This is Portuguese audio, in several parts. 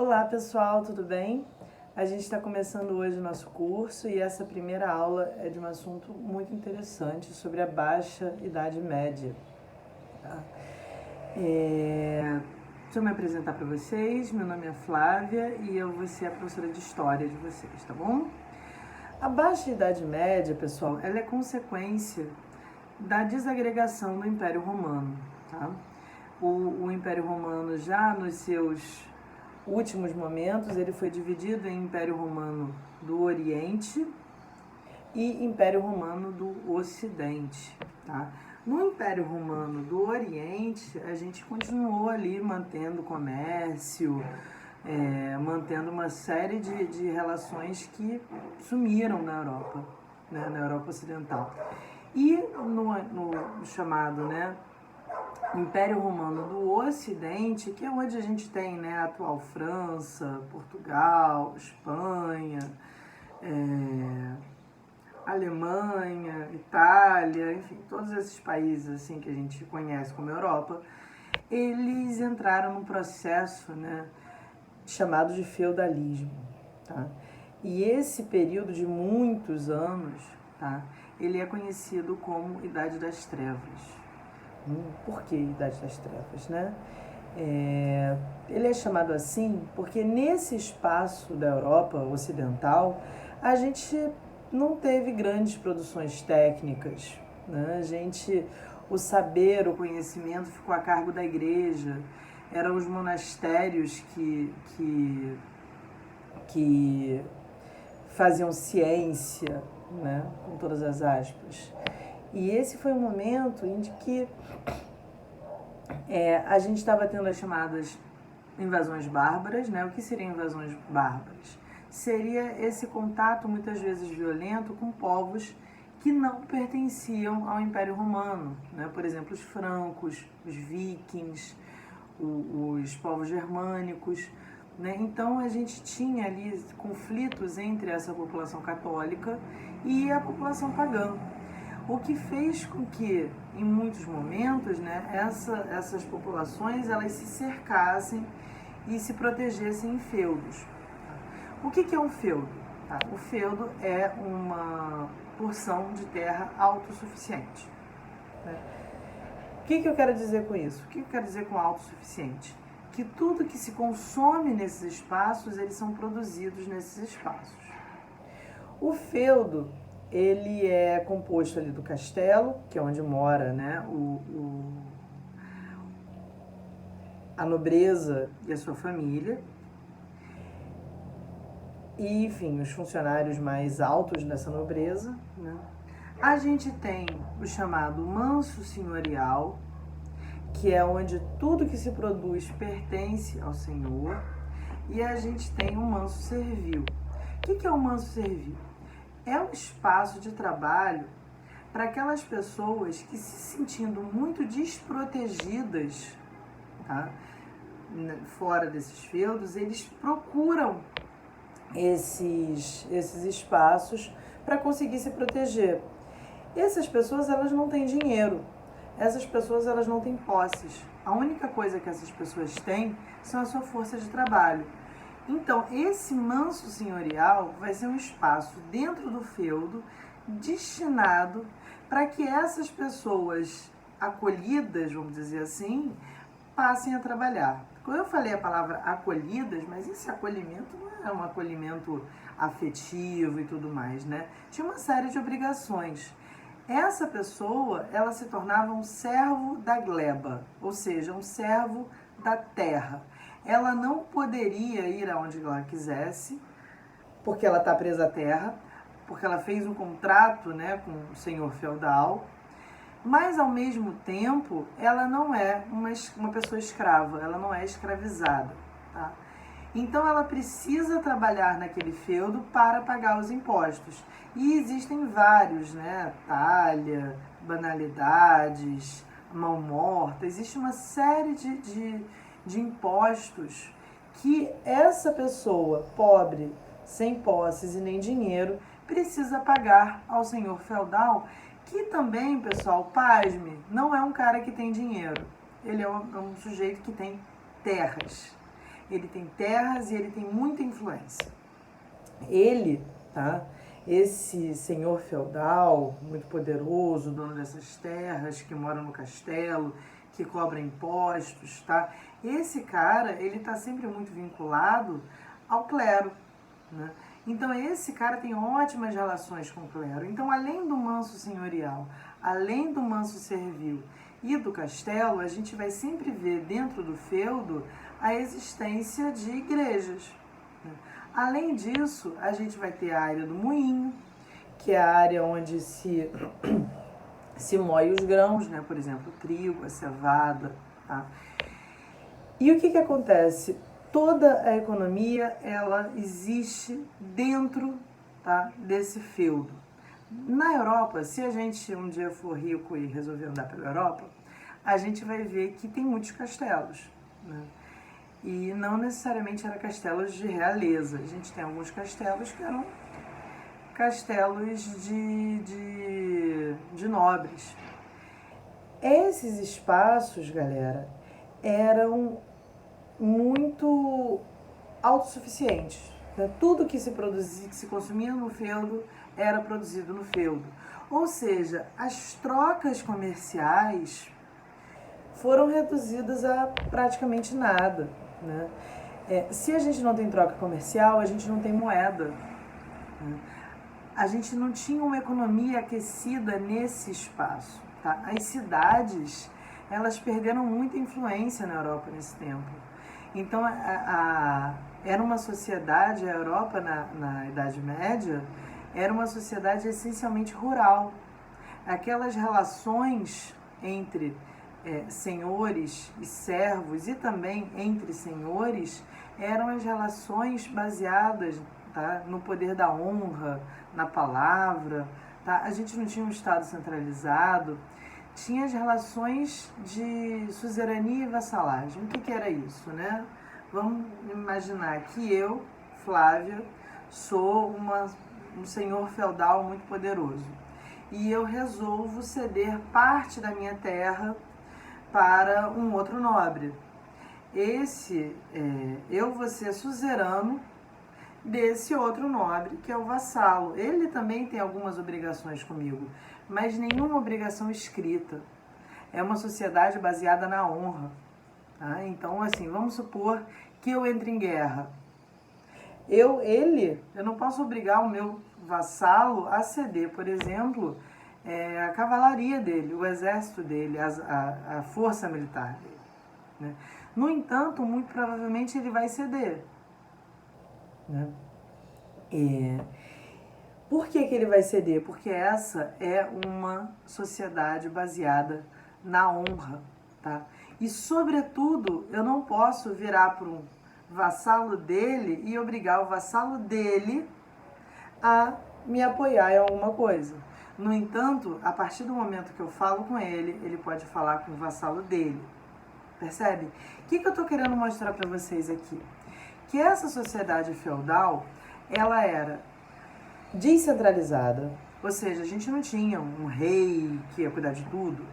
Olá pessoal, tudo bem? A gente está começando hoje o nosso curso e essa primeira aula é de um assunto muito interessante sobre a Baixa Idade Média. Tá? Deixa eu me apresentar para vocês, meu nome é Flávia e eu vou ser a professora de História de vocês, tá bom? A Baixa Idade Média, pessoal, ela é consequência da desagregação do Império Romano, tá? O Império Romano já nos seus últimos momentos, ele foi dividido em Império Romano do Oriente e Império Romano do Ocidente, tá? No Império Romano do Oriente, a gente continuou ali mantendo comércio, mantendo uma série de relações que sumiram na Europa, né, na Europa Ocidental. E no chamado, né, Império Romano do Ocidente, que é onde a gente tem, né, a atual França, Portugal, Espanha, Alemanha, Itália, enfim, todos esses países assim que a gente conhece como Europa, eles entraram num processo, né, chamado de feudalismo, tá? E esse período de muitos anos, tá, ele é conhecido como Idade das Trevas. Por que Idade das Trevas, né? Ele é chamado assim porque nesse espaço da Europa Ocidental a gente não teve grandes produções técnicas, né? O saber, o conhecimento ficou a cargo da igreja, eram os monastérios que faziam ciência, né? Com todas as aspas. E esse foi um momento em que a gente estava tendo as chamadas invasões bárbaras, né? O que seriam invasões bárbaras? Seria esse contato, muitas vezes violento, com povos que não pertenciam ao Império Romano, né? Por exemplo, os francos, os vikings, os povos germânicos, né? Então a gente tinha ali conflitos entre essa população católica e a população pagã. O que fez com que, em muitos momentos, né, essas populações elas se cercassem e se protegessem em feudos. O que é um feudo? Tá? O feudo é uma porção de terra autossuficiente. Né? O que eu quero dizer com isso? O que eu quero dizer com autossuficiente? Que tudo que se consome nesses espaços, eles são produzidos nesses espaços. O feudo, ele é composto ali do castelo, que é onde mora, né, a nobreza e a sua família. E, enfim, os funcionários mais altos dessa nobreza, né? A gente tem o chamado manso senhorial, que é onde tudo que se produz pertence ao senhor. E a gente tem o manso servil. O que é o manso servil? É um espaço de trabalho para aquelas pessoas que, se sentindo muito desprotegidas, tá, fora desses feudos, eles procuram esses espaços para conseguir se proteger. Essas pessoas, elas não têm dinheiro, essas pessoas, elas não têm posses. A única coisa que essas pessoas têm são a sua força de trabalho. Então, esse manso senhorial vai ser um espaço dentro do feudo destinado para que essas pessoas acolhidas, vamos dizer assim, passem a trabalhar. Quando eu falei a palavra acolhidas, mas esse acolhimento não é um acolhimento afetivo e tudo mais, né? Tinha uma série de obrigações. Essa pessoa, ela se tornava um servo da gleba, ou seja, um servo da terra. Ela não poderia ir aonde ela quisesse, porque ela está presa à terra, porque ela fez um contrato, né, com o senhor feudal, mas ao mesmo tempo ela não é uma pessoa escrava, ela não é escravizada, tá? Então ela precisa trabalhar naquele feudo para pagar os impostos. E existem vários, né? Talha, banalidades, mão morta, existe uma série de impostos que essa pessoa pobre, sem posses e nem dinheiro, precisa pagar ao senhor feudal, que também, pessoal, pasme, não é um cara que tem dinheiro. Ele é um sujeito que tem terras. ele tem terras e ele tem muita influência. Ele, tá? Esse senhor feudal, muito poderoso, dono dessas terras, que mora no castelo, que cobra impostos, tá? Esse cara, ele tá sempre muito vinculado ao clero, né? Então esse cara tem ótimas relações com o clero. Então, além do manso senhorial, além do manso servil e do castelo, a gente vai sempre ver dentro do feudo a existência de igrejas, né? Além disso, a gente vai ter a área do moinho, que é a área onde se moe os grãos, né? Por exemplo, o trigo, a cevada, tá? E o que acontece? Toda a economia, ela existe dentro, tá, desse feudo. Na Europa, se a gente um dia for rico e resolver andar pela Europa, a gente vai ver que tem muitos castelos, né? E não necessariamente eram castelos de realeza. A gente tem alguns castelos que eram castelos de nobres. Esses espaços, galera, eram muito autossuficientes, né? Tudo que se produzia, que se consumia no feudo, era produzido no feudo. Ou seja, as trocas comerciais foram reduzidas a praticamente nada, né? Se a gente não tem troca comercial, a gente não tem moeda, né? A gente não tinha uma economia aquecida nesse espaço, tá? As cidades, elas perderam muita influência na Europa nesse tempo. Então, era uma sociedade, a Europa na Idade Média, era uma sociedade essencialmente rural. Aquelas relações entre senhores e servos e também entre senhores eram as relações baseadas, tá, no poder da honra, na palavra, tá? A gente não tinha um Estado centralizado, tinha as relações de suzerania e vassalagem. O que era isso, né? Vamos imaginar que eu, Flávia, sou um senhor feudal muito poderoso e eu resolvo ceder parte da minha terra para um outro nobre. Eu vou ser suzerano desse outro nobre, que é o vassalo. Ele também tem algumas obrigações comigo, mas nenhuma obrigação escrita. É uma sociedade baseada na honra, tá? Então, assim, vamos supor que eu entre em guerra. Eu não posso obrigar o meu vassalo a ceder, por exemplo, a cavalaria dele, o exército dele, a força militar dele, né? No entanto, muito provavelmente ele vai ceder, né? Por que ele vai ceder? Porque essa é uma sociedade baseada na honra, tá? E, sobretudo, eu não posso virar para um vassalo dele e obrigar o vassalo dele a me apoiar em alguma coisa. No entanto, a partir do momento que eu falo com ele, ele pode falar com o vassalo dele. Percebe? O que eu estou querendo mostrar para vocês aqui? Que essa sociedade feudal, ela era descentralizada, ou seja, a gente não tinha um rei que ia cuidar de tudo,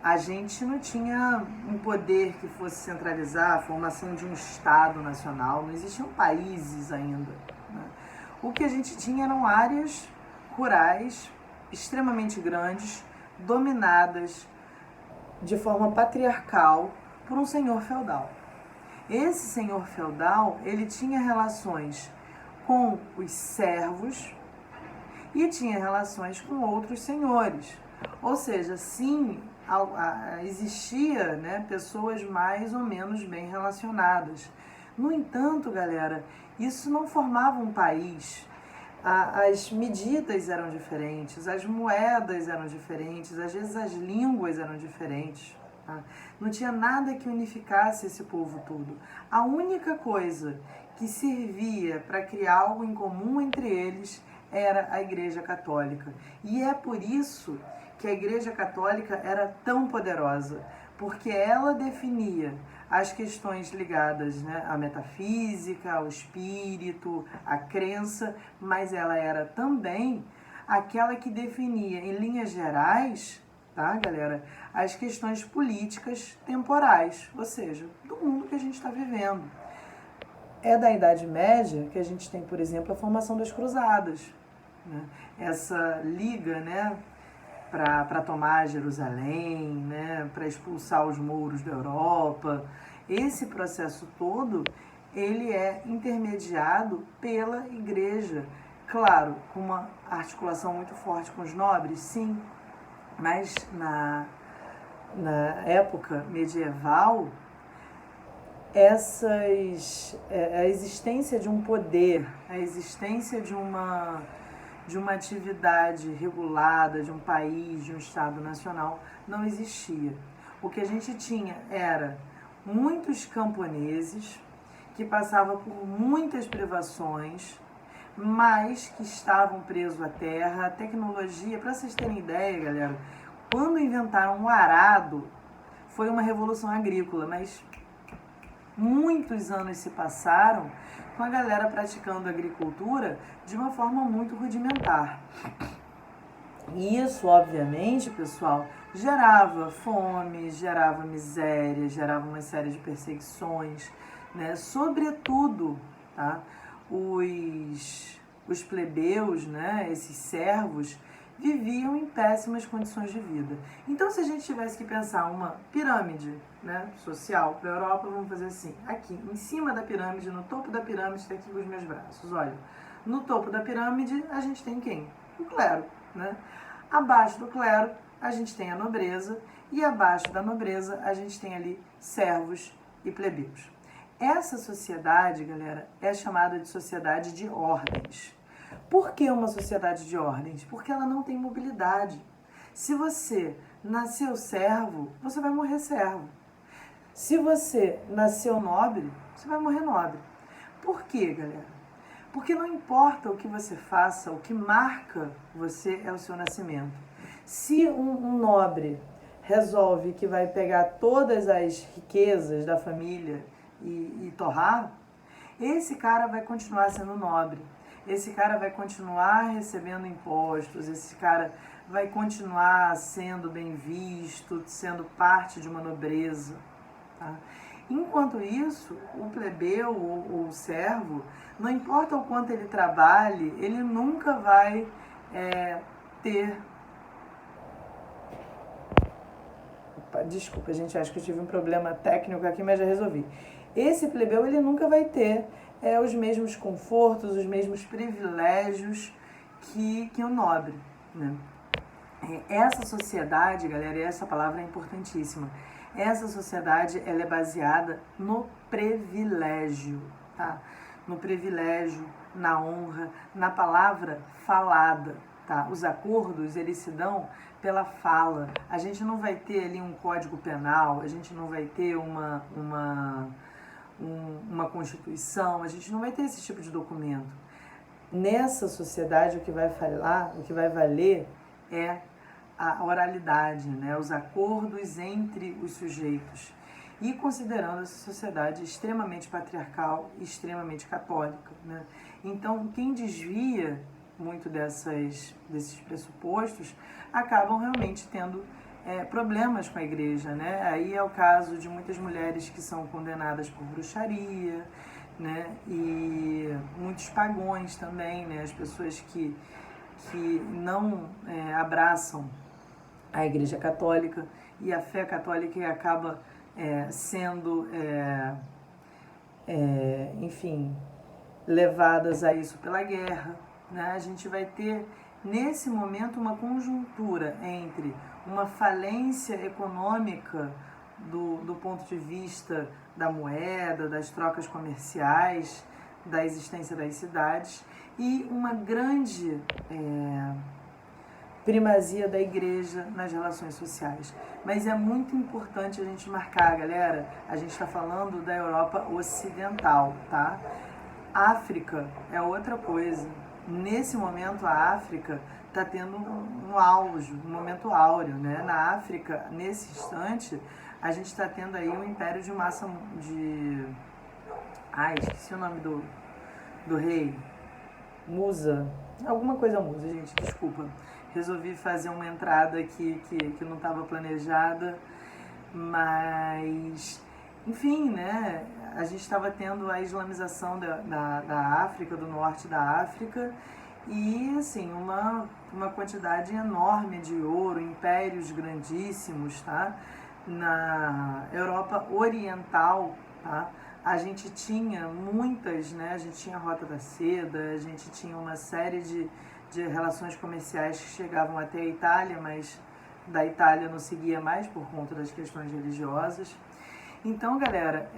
a gente não tinha um poder que fosse centralizar a formação de um Estado nacional, não existiam países ainda, né? O que a gente tinha eram áreas rurais extremamente grandes, dominadas de forma patriarcal por um senhor feudal. Esse senhor feudal, ele tinha relações com os servos e tinha relações com outros senhores. Ou seja, sim, existia, né, pessoas mais ou menos bem relacionadas. No entanto, galera, isso não formava um país. As medidas eram diferentes, as moedas eram diferentes, às vezes as línguas eram diferentes, tá? Não tinha nada que unificasse esse povo todo. A única coisa que servia para criar algo em comum entre eles era a Igreja Católica. E é por isso que a Igreja Católica era tão poderosa, porque ela definia as questões ligadas, né, à metafísica, ao espírito, à crença, mas ela era também aquela que definia, em linhas gerais, tá, galera, as questões políticas temporais, ou seja, do mundo que a gente está vivendo. é da Idade Média que a gente tem, por exemplo, a formação das cruzadas, né? Essa liga, né, para tomar Jerusalém, né, para expulsar os mouros da Europa. Esse processo todo, ele é intermediado pela igreja. Claro, com uma articulação muito forte com os nobres, sim, mas na época medieval, a existência de um poder, a existência de uma atividade regulada, de um país, de um Estado nacional, não existia. O que a gente tinha era muitos camponeses que passavam por muitas privações, mas que estavam presos à terra. A tecnologia, para vocês terem ideia, galera, quando inventaram o arado, foi uma revolução agrícola, mas muitos anos se passaram com a galera praticando agricultura de uma forma muito rudimentar. E isso, obviamente, pessoal, gerava fome, gerava miséria, gerava uma série de perseguições, né? Sobretudo, tá? Os plebeus, né? Esses servos, viviam em péssimas condições de vida. Então, se a gente tivesse que pensar uma pirâmide, né, social para a Europa, vamos fazer assim: aqui, em cima da pirâmide, no topo da pirâmide, está aqui os meus braços. Olha, no topo da pirâmide, a gente tem quem? O clero, né? Abaixo do clero, a gente tem a nobreza, e abaixo da nobreza, a gente tem ali servos e plebeus. Essa sociedade, galera, é chamada de sociedade de ordens. Por que uma sociedade de ordens? Porque ela não tem mobilidade. Se você nasceu servo, você vai morrer servo. Se você nasceu nobre, você vai morrer nobre. Por quê, galera? Porque não importa o que você faça, o que marca você é o seu nascimento. Se um nobre resolve que vai pegar todas as riquezas da família e torrar, esse cara vai continuar sendo nobre. Esse cara vai continuar recebendo impostos, esse cara vai continuar sendo bem visto, sendo parte de uma nobreza. Tá? Enquanto isso, o plebeu ou o servo, não importa o quanto ele trabalhe, ele nunca vai ter... Opa, desculpa, gente, acho que eu tive um problema técnico aqui, mas já resolvi. Esse plebeu, ele nunca vai ter os mesmos confortos, os mesmos privilégios que o nobre, né? Essa sociedade, galera, e essa palavra é importantíssima, essa sociedade, ela é baseada no privilégio, tá? No privilégio, na honra, na palavra falada, tá? Os acordos, eles se dão pela fala. A gente não vai ter ali um código penal, a gente não vai ter uma constituição, a gente não vai ter esse tipo de documento. Nessa sociedade, o que vai valer é a oralidade, né? Os acordos entre os sujeitos. E considerando essa sociedade extremamente patriarcal e extremamente católica, né? Então, quem desvia muito desses pressupostos acabam realmente tendo problemas com a igreja, né? Aí é o caso de muitas mulheres que são condenadas por bruxaria, né? E muitos pagões também, né? As pessoas que não abraçam a igreja católica e a fé católica e acaba sendo, enfim, levadas a isso pela guerra, né? A gente vai ter nesse momento uma conjuntura entre uma falência econômica do ponto de vista da moeda, das trocas comerciais, da existência das cidades e uma grande primazia da igreja nas relações sociais. Mas é muito importante a gente marcar, galera, a gente está falando da Europa Ocidental, tá? África é outra coisa. Nesse momento, a África está tendo um auge, um momento áureo, né? Na África, nesse instante, a gente está tendo aí um império de massa de... Ai, esqueci o nome do rei. Musa. Alguma coisa Musa, gente, desculpa. Resolvi fazer uma entrada aqui que não estava planejada, mas... Enfim, né? a gente estava tendo a islamização da África, do norte da África, e assim, uma quantidade enorme de ouro, impérios grandíssimos, tá? Na Europa Oriental, tá? A gente tinha muitas, né? A gente tinha a Rota da Seda, a gente tinha uma série de relações comerciais que chegavam até a Itália, mas da Itália não seguia mais por conta das questões religiosas. Então, galera,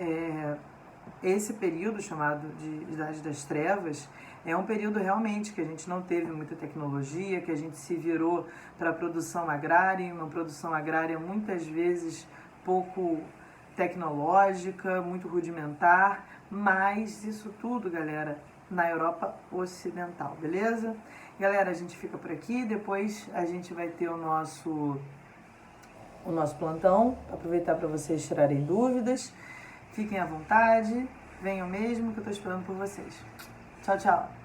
esse período chamado de Idade das Trevas é um período realmente que a gente não teve muita tecnologia, que a gente se virou para a produção agrária, uma produção agrária muitas vezes pouco tecnológica, muito rudimentar, mas isso tudo, galera, na Europa Ocidental, beleza? Galera, a gente fica por aqui, depois a gente vai ter o nosso plantão, aproveitar para vocês tirarem dúvidas, fiquem à vontade, venham mesmo que eu estou esperando por vocês. Tchau, tchau!